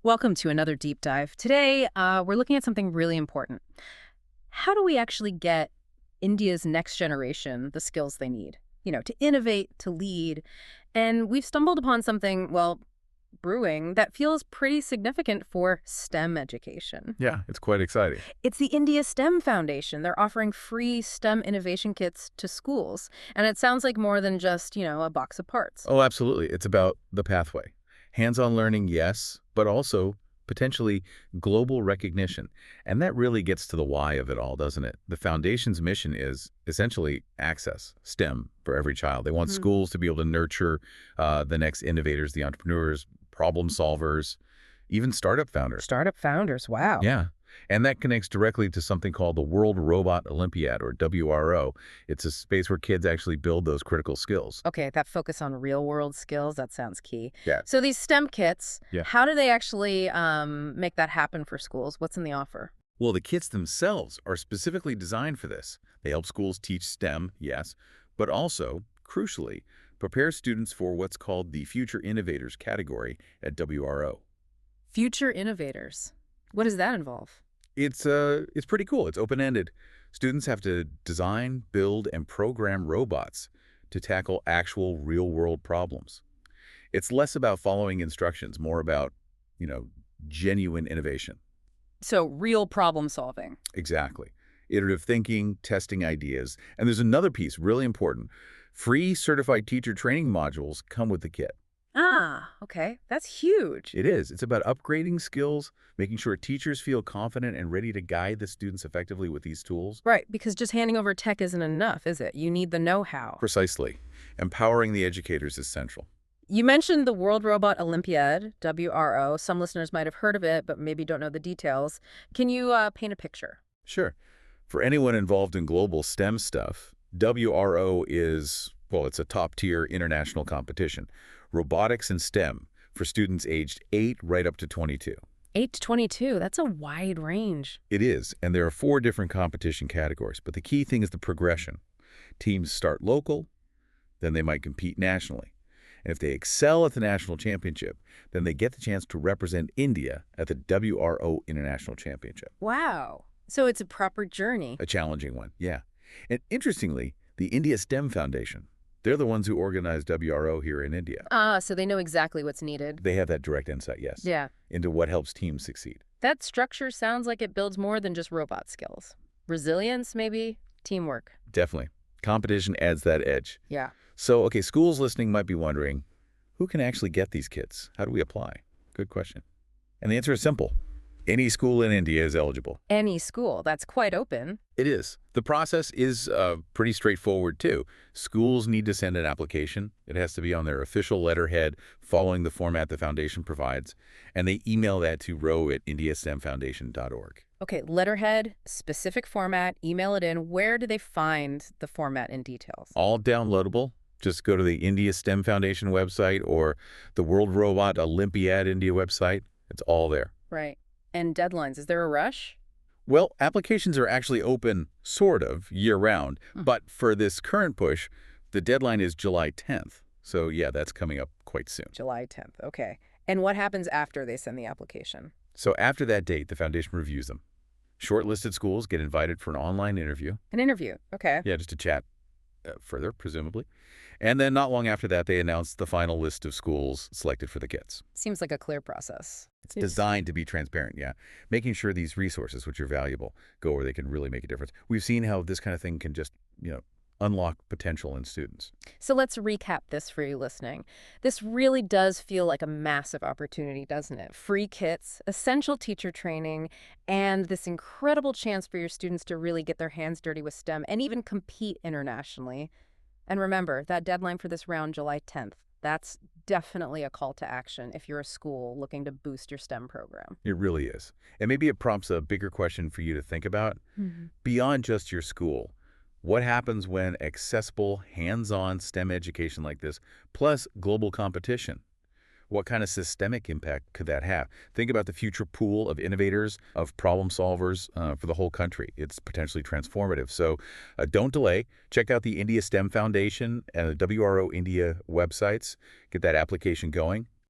Welcome to another deep dive. Today, we're looking at something really important. How do we actually get India's next generation the skills they need? To innovate, to lead. And we've stumbled upon something, well, brewing, that feels pretty significant for STEM education. Yeah, it's quite exciting. It's the India STEM Foundation. They're offering free STEM innovation kits to schools. And it sounds like more than just, a box of parts. Oh, absolutely. It's about the pathway. Hands-on learning, yes, but also potentially global recognition. And that really gets to the why of it all, doesn't it? The foundation's mission is essentially access, STEM, for every child. They want schools to be able to nurture the next innovators, the entrepreneurs, problem solvers, even startup founders. Startup founders, wow. Yeah. And that connects directly to something called the World Robot Olympiad, or WRO. It's a space where kids actually build those critical skills. Okay, that focus on real-world skills, that sounds key. Yeah. So these STEM kits, Yeah. how do they actually make that happen for schools? What's in the offer? Well, the kits themselves are specifically designed for this. They help schools teach STEM, yes, but also, crucially, prepare students for what's called the Future Innovators category at WRO. Future Innovators. What does that involve? It's pretty cool. It's open-ended. Students have to design, build, and program robots to tackle actual real-world problems. It's less about following instructions, more about, genuine innovation. So real problem solving. Exactly. Iterative thinking, testing ideas. And there's another piece, really important. Free certified teacher training modules come with the kit. Ah, okay. That's huge. It is. It's about upgrading skills, making sure teachers feel confident and ready to guide the students effectively with these tools. Right, because just handing over tech isn't enough, is it? You need the know-how. Precisely. Empowering the educators is central. You mentioned the World Robot Olympiad, WRO. Some listeners might have heard of it, but maybe don't know the details. Can you paint a picture? Sure. For anyone involved in global STEM stuff, WRO is, well, it's a top-tier international competition. Robotics and STEM for students aged 8 right up to 22. 8 to 22, that's a wide range. It is, and there are 4 different competition categories, but the key thing is the progression. Teams start local, then they might compete nationally. And if they excel at the national championship, then they get the chance to represent India at the WRO International Championship. Wow. So it's a proper journey. A challenging one, yeah. And interestingly, the India STEM Foundation, they're the ones who organize WRO here in India. Ah, so they know exactly what's needed. They have that direct insight, yes, Yeah. into what helps teams succeed. That structure sounds like it builds more than just robot skills. Resilience, maybe? Teamwork. Definitely. Competition adds that edge. Yeah. So, okay, schools listening might be wondering, who can actually get these kits? How do we apply? Good question. And the answer is simple. Any school in India is eligible. Any school. That's quite open. It is. The process is pretty straightforward, too. Schools need to send an application. It has to be on their official letterhead, following the format the foundation provides. And they email that to ro@indiastemfoundation.org. Okay, letterhead, specific format, email it in. Where do they find the format and details? All downloadable. Just go to the India STEM Foundation website or the World Robot Olympiad India website. It's all there. Right. And deadlines, is there a rush? Well, applications are actually open, sort of, year-round. But for this current push, the deadline is July 10th. So, yeah, that's coming up quite soon. July 10th, okay. And what happens after they send the application? So after that date, the foundation reviews them. Shortlisted schools get invited for an online interview. An interview, okay. Yeah, just to chat further, presumably. And then not long after that, they announce the final list of schools selected for the kits. Seems like a clear process. It's designed to be transparent, yeah. Making sure these resources, which are valuable, go where they can really make a difference. We've seen how this kind of thing can just, unlock potential in students. So let's recap this for you listening. This really does feel like a massive opportunity, doesn't it? Free kits, essential teacher training, and this incredible chance for your students to really get their hands dirty with STEM and even compete internationally. And remember, that deadline for this round, July 10th, that's definitely a call to action if you're a school looking to boost your STEM program. It really is. And maybe it prompts a bigger question for you to think about. Beyond just your school, what happens when accessible, hands-on STEM education like this, plus global competition? What kind of systemic impact could that have? Think about the future pool of innovators, of problem solvers for the whole country. It's potentially transformative. So don't delay. Check out the India STEM Foundation and the WRO India websites. Get that application going.